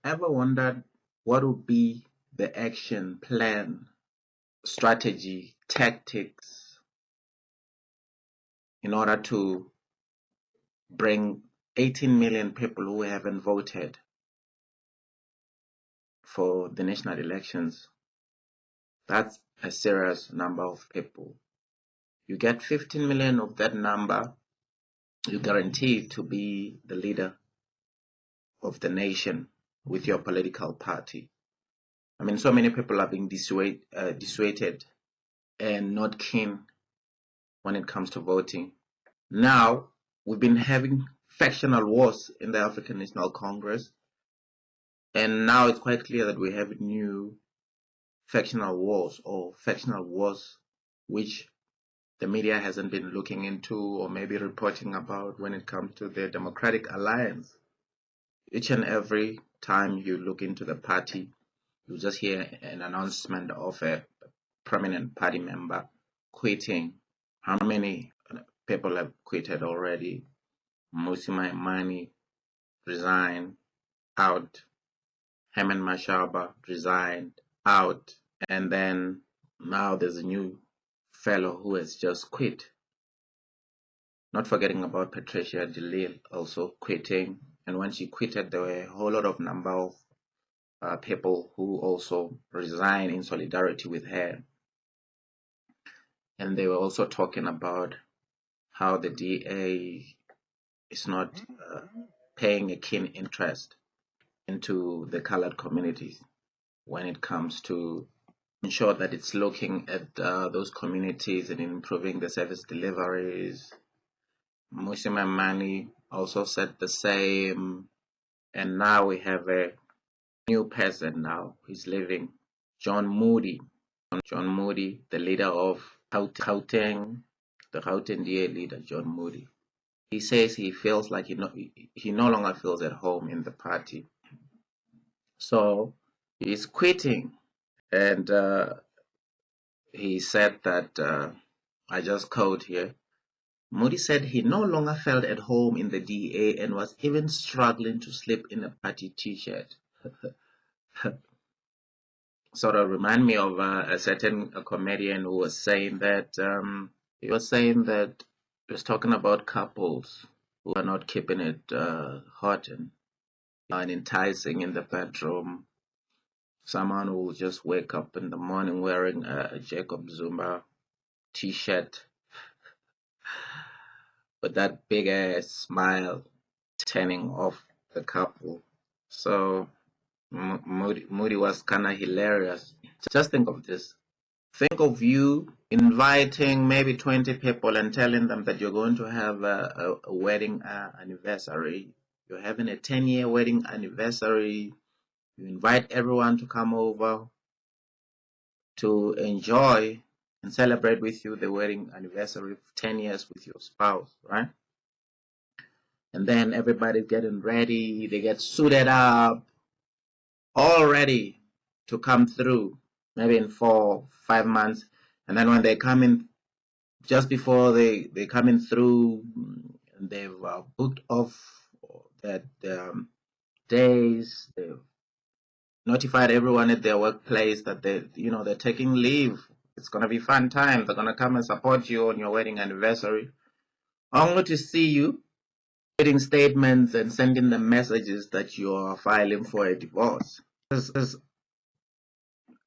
Ever wondered what would be the action plan, strategy, tactics in order to bring 18 million people who haven't voted for the national elections? That's a serious number of people. You get 15 million of that number, you guarantee to be the leader of the nation with your political party. I mean, so many people are being dissuaded and not keen when it comes to voting. Now, we've been having factional wars in the African National Congress, and now it's quite clear that we have new factional wars which the media hasn't been looking into or maybe reporting about when it comes to the Democratic Alliance. Each and every time you look into the party, you just hear an announcement of a prominent party member quitting. How many people have quitted already? Moodey resigned, out. Herman Mashaba resigned, out. And then now there's a new fellow who has just quit. Not forgetting about Patricia DeLille also quitting. And when she quitted, there were a whole lot of number of people who also resigned in solidarity with her. And they were also talking about how the DA is not paying a keen interest into the colored communities when it comes to ensure that it's looking at those communities and improving the service deliveries. Musimamani also said the same, and now we have a new person now. He's leaving, John Moodey. John Moodey, the leader of Gauteng, the Gauteng DA leader, John Moodey. He says he feels like he no longer feels at home in the party. So he's quitting. And he said that, I just quote here, Moodey said he no longer felt at home in the DA and was even struggling to sleep in a party t-shirt. Sort of remind me of a certain comedian who was saying that he was talking about couples who are not keeping it hot and enticing in the bedroom. Someone who will just wake up in the morning wearing a Jacob Zuma t-shirt with that big ass smile turning off the couple. So Moodey was kind of hilarious. Just think of this. Think of you inviting maybe 20 people and telling them that you're going to have a wedding anniversary. You're having a 10-year wedding anniversary. You invite everyone to come over to enjoy and celebrate with you the wedding anniversary of 10 years with your spouse, right? And then everybody's getting ready. They get suited up, all ready to come through, maybe in 4-5 months. And then when they come in, just before they come in through, they've booked off that days. They've notified everyone at their workplace that they're taking leave. It's gonna be fun time. They're gonna come and support you on your wedding anniversary. Only to see you getting statements and sending them messages that you are filing for a divorce. This is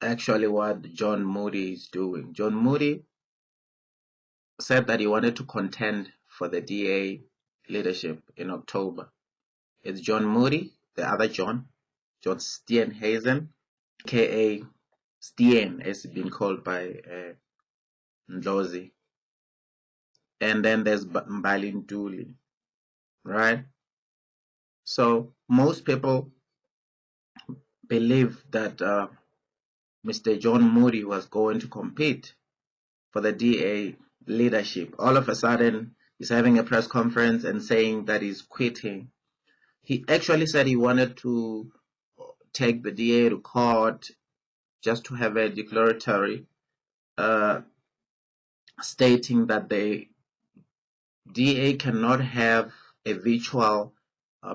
actually what John Moodey is doing. John Moodey said that he wanted to contend for the DA leadership in October. It's John Moodey, the other John Steenhuisen, aka Steen, as he's been called by Ndlozi. And then there's Mbalin Dooley, right? So most people believe that Mr. John Moodey was going to compete for the DA leadership. All of a sudden, he's having a press conference and saying that he's quitting. He actually said he wanted to take the DA to court just to have a declaratory stating that the DA cannot have a virtual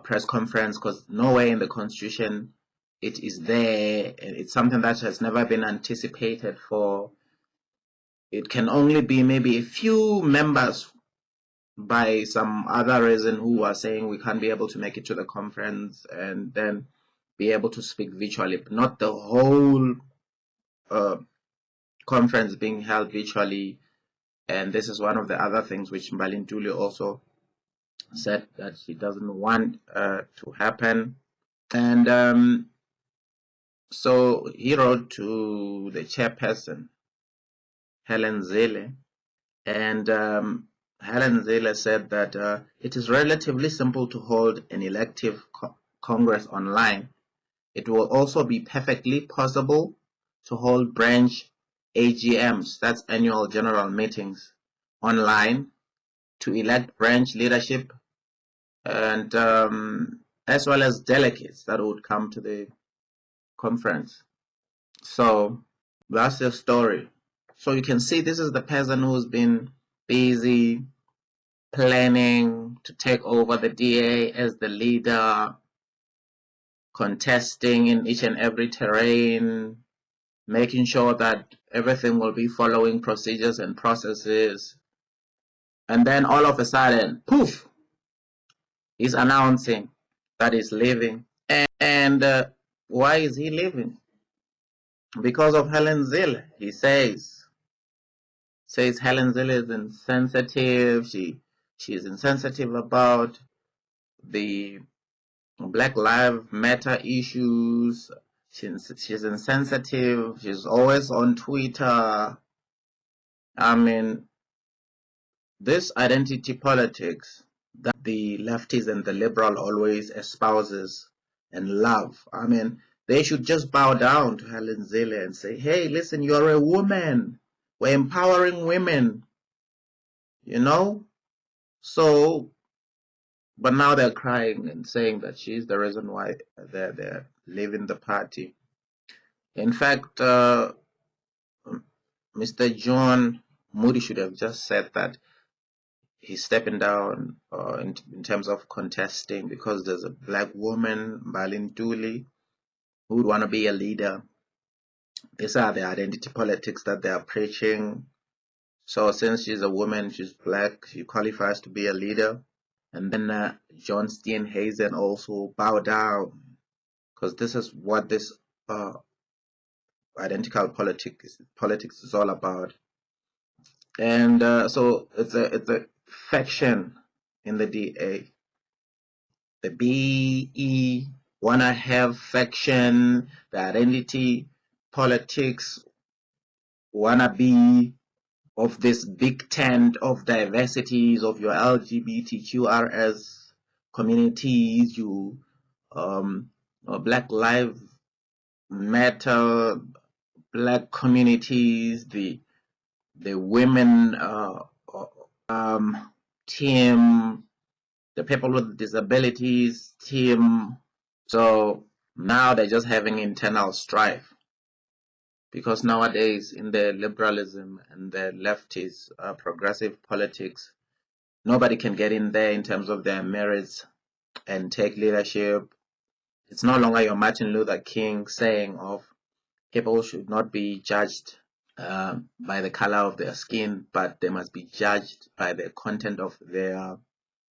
press conference because nowhere in the Constitution it is there. It's something that has never been anticipated for. It can only be maybe a few members by some other reason who are saying we can't be able to make it to the conference and then be able to speak virtually, but not the whole conference being held virtually. And this is one of the other things which Mbalintuli also said that she doesn't want to happen. And so he wrote to the chairperson, Helen Zille, and Helen Zille said that it is relatively simple to hold an elective Congress online. It will also be perfectly possible to hold branch AGMs, that's annual general meetings, online to elect branch leadership and as well as delegates that would come to the conference. So that's the story. So you can see this is the person who's been busy planning to take over the DA as the leader, contesting in each and every terrain, making sure that everything will be following procedures and processes. And then all of a sudden, poof, he's announcing that he's leaving. And why is he leaving? Because of Helen Zille, he says Helen Zille is insensitive. She's insensitive about the Black Lives Matter issues. She's insensitive. She's always on Twitter. I mean, this identity politics that the lefties and the liberal always espouses and love. I mean, they should just bow down to Helen Zille and say, hey, listen, you're a woman. We're empowering women, you know? So, but now they're crying and saying that she's the reason why they're leaving the party. In fact, Mr. John Moodey should have just said that he's stepping down in terms of contesting because there's a black woman, Balintuli, who would want to be a leader. These are the identity politics that they are preaching. So since she's a woman, she's black, she qualifies to be a leader. And then John Steenhuisen also bow down because this is what this identical politics is all about. And so it's a faction in the DA. The BE wanna have faction, the identity politics wanna be of this big tent of diversities of your LGBTQRS communities, you Black Lives Matter, Black communities, the women team, the people with disabilities team. So now they're just having internal strife because nowadays in the liberalism and the leftist progressive politics, nobody can get in there in terms of their merits and take leadership. It's no longer your Martin Luther King saying of people should not be judged by the color of their skin, but they must be judged by the content of their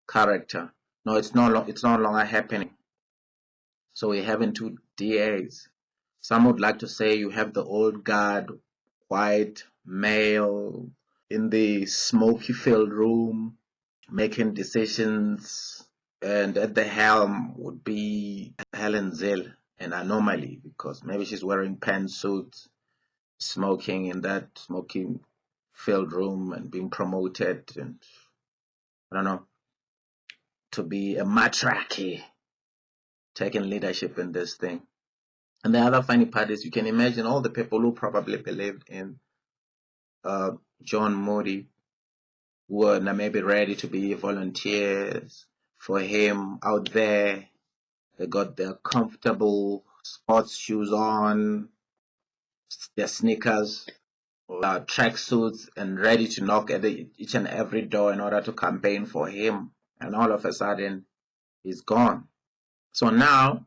character. No, it's no longer happening. So we're having two DAs. Some would like to say you have the old guard, white male in the smoky filled room making decisions, and at the helm would be Helen Zille, an anomaly because maybe she's wearing pantsuits, smoking in that smoking filled room and being promoted and I don't know to be a matriarchy taking leadership in this thing. And the other funny part is you can imagine all the people who probably believed in John Moodey were maybe ready to be volunteers for him out there. They got their comfortable sports shoes on, their sneakers, tracksuits, and ready to knock at each and every door in order to campaign for him. And all of a sudden, he's gone. So now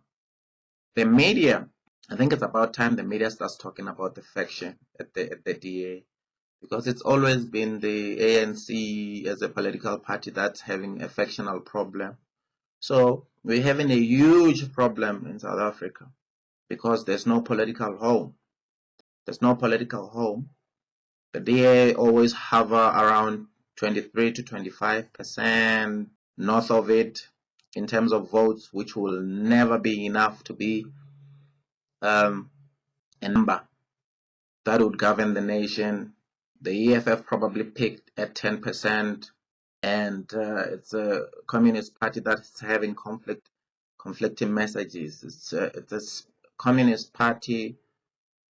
The media, I think it's about time the media starts talking about the faction at the DA, because it's always been the ANC as a political party that's having a factional problem. So we're having a huge problem in South Africa because there's no political home. There's no political home. The DA always hover around 23 to 25% north of it in terms of votes, which will never be enough to be um, a number that would govern the nation. The EFF probably peaked at 10%, and it's a communist party that's having conflicting messages. It's a communist party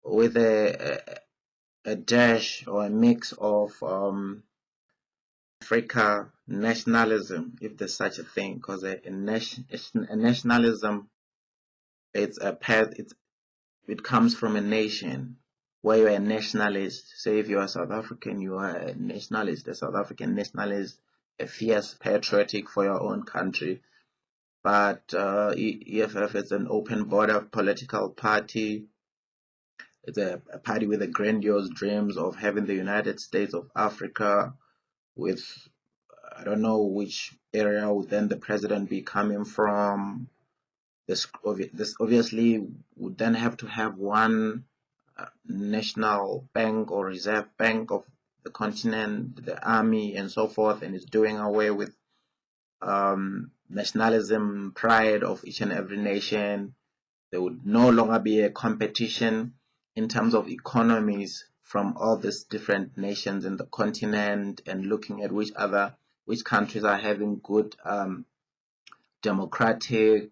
with a dash or a mix of Africa nationalism, if there's such a thing, because a nationalism, it's a path, it comes from a nation where you're a nationalist. Say if you're a South African, you are a nationalist, a South African nationalist, a fierce patriotic for your own country. But EFF is an open border political party. It's a party with the grandiose dreams of having the United States of Africa, with I don't know which area would then the president be coming from. This obviously would then have to have one national bank or reserve bank of the continent, the army, and so forth, and is doing away with nationalism, pride of each and every nation. There would no longer be a competition in terms of economies from all these different nations in the continent, and looking at which countries are having good democratic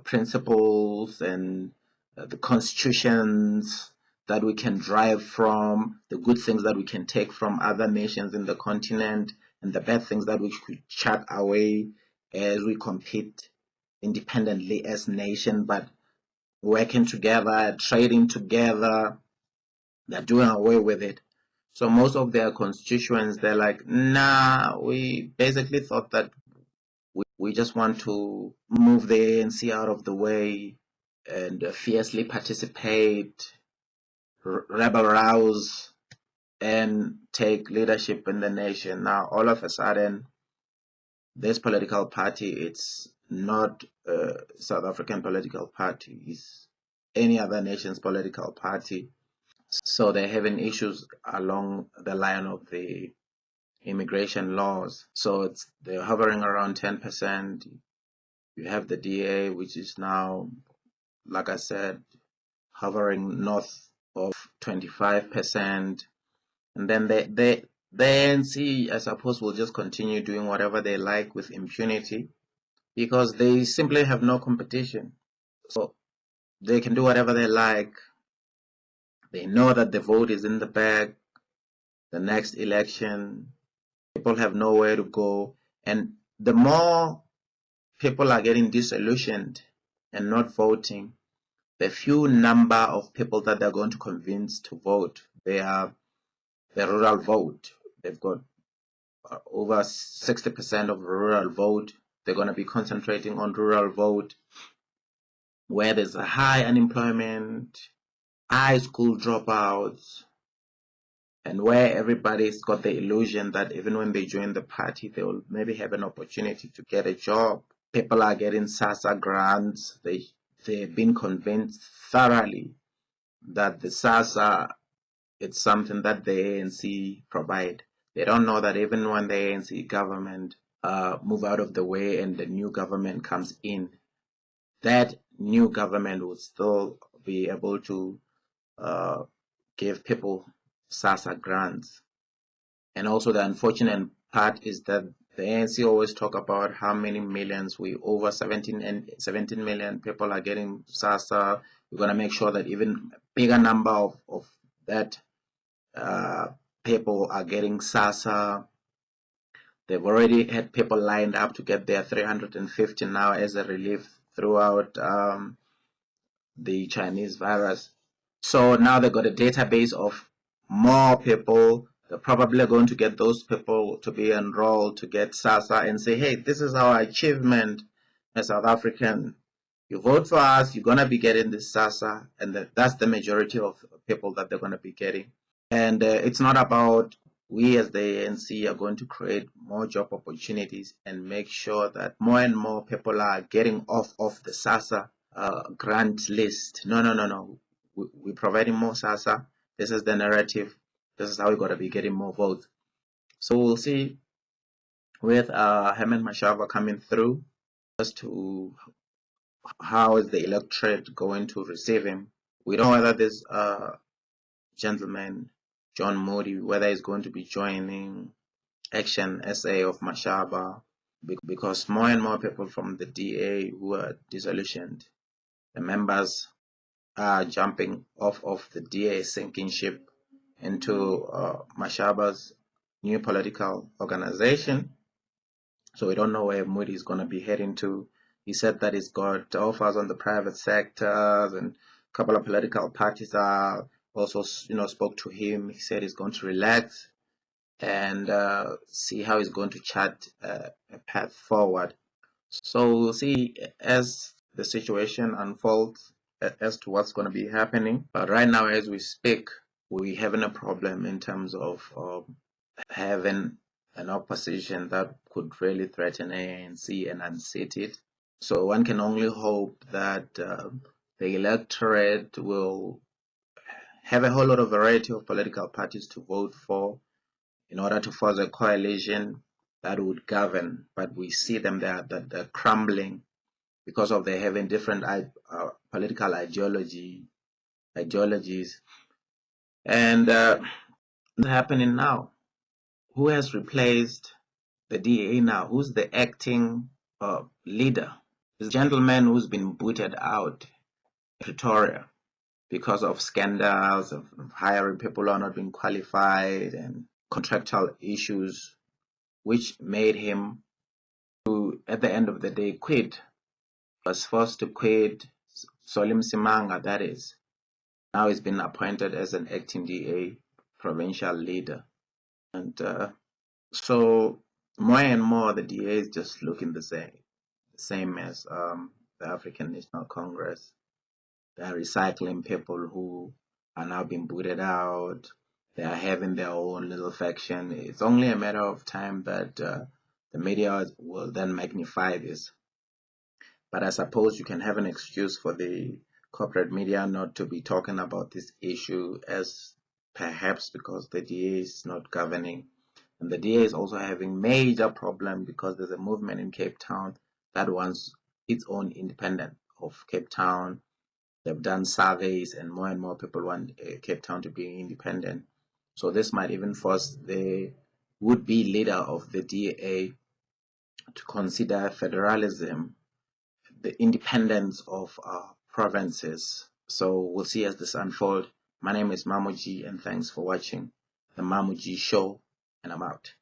principles and the constitutions that we can drive from, the good things that we can take from other nations in the continent, and the bad things that we should shut away as we compete independently as nations, but working together, trading together. They're doing away with it. So most of their constituents, they're like, nah, we basically thought that we just want to move the ANC out of the way and fiercely participate, rebel rouse, and take leadership in the nation. Now, all of a sudden, this political party, it's not a South African political party, it's any other nation's political party. So they're having issues along the line of the immigration laws. So they're hovering around 10%. You have the DA, which is now, like I said, hovering north of 25%. And then the ANC, I suppose, will just continue doing whatever they like with impunity because they simply have no competition. So they can do whatever they like. They know that the vote is in the bag. The next election, people have nowhere to go. And the more people are getting disillusioned and not voting, the few number of people that they're going to convince to vote, they are the rural vote. They've got over 60% of rural vote. They're going to be concentrating on rural vote, where there's a high unemployment, high school dropouts, and where everybody's got the illusion that even when they join the party, they will maybe have an opportunity to get a job. People are getting SASSA grants. They've been convinced thoroughly that the SASSA, it's something that the ANC provide. They don't know that even when the ANC government move out of the way and the new government comes in, that new government will still be able to give people SASSA grants. And also the unfortunate part is that the ANC always talk about how many millions, we over 17 million people are getting SASSA. We're going to make sure that even bigger number of that people are getting SASSA. They've already had people lined up to get their 350 now as a relief throughout the Chinese virus. So now they've got a database of more people. They're probably going to get those people to be enrolled to get SASSA and say, hey, this is our achievement as South African. You vote for us, you're gonna be getting this SASA, and that's the majority of people that they're gonna be getting. And it's not about we as the ANC are going to create more job opportunities and make sure that more and more people are getting off of the SASA grant list. No, no, no, no. We're providing more SASA. This is the narrative. This is how we're going to be getting more votes. So we'll see with Herman Mashava coming through as to how is the electorate going to receive him. We don't know whether this gentleman, John Moodey, whether he's going to be joining Action SA of Mashaba, because more and more people from the DA who are disillusioned, the members are jumping off of the DA sinking ship into Mashaba's new political organization. So we don't know where Moody is going to be heading to. He said that he's got offers on the private sectors, and a couple of political parties are also, spoke to him. He said he's going to relax and see how he's going to chart a path forward. So we'll see as the situation unfolds as to what's going to be happening. But right now, as we speak, we're having a problem in terms of having an opposition that could really threaten ANC and unseat it. So one can only hope that the electorate will have a whole lot of variety of political parties to vote for in order to force a coalition that would govern. But we see them there that they're crumbling because of their having different political ideologies. And what's happening now? Who has replaced the DA now? Who's the acting leader? This gentleman who's been booted out in Pretoria because of scandals of hiring people who are not being qualified and contractual issues, which made him to, at the end of the day, quit. Was forced to quit. Solim Simanga, that is. Now he's been appointed as an acting DA provincial leader. And so more and more the DA is just looking the same as the African National Congress. They are recycling people who are now being booted out. They are having their own little faction. It's only a matter of time that the media will then magnify this. But I suppose you can have an excuse for the corporate media not to be talking about this issue, as perhaps because the DA is not governing. And the DA is also having major problem because there's a movement in Cape Town that wants its own independent of Cape Town. They've done surveys and more people want Cape Town to be independent. So this might even force the would-be leader of the DA to consider federalism, the independence of provinces. So we'll see as this unfolds. My name is Mamuji, and thanks for watching the Mamuji Show, and I'm out.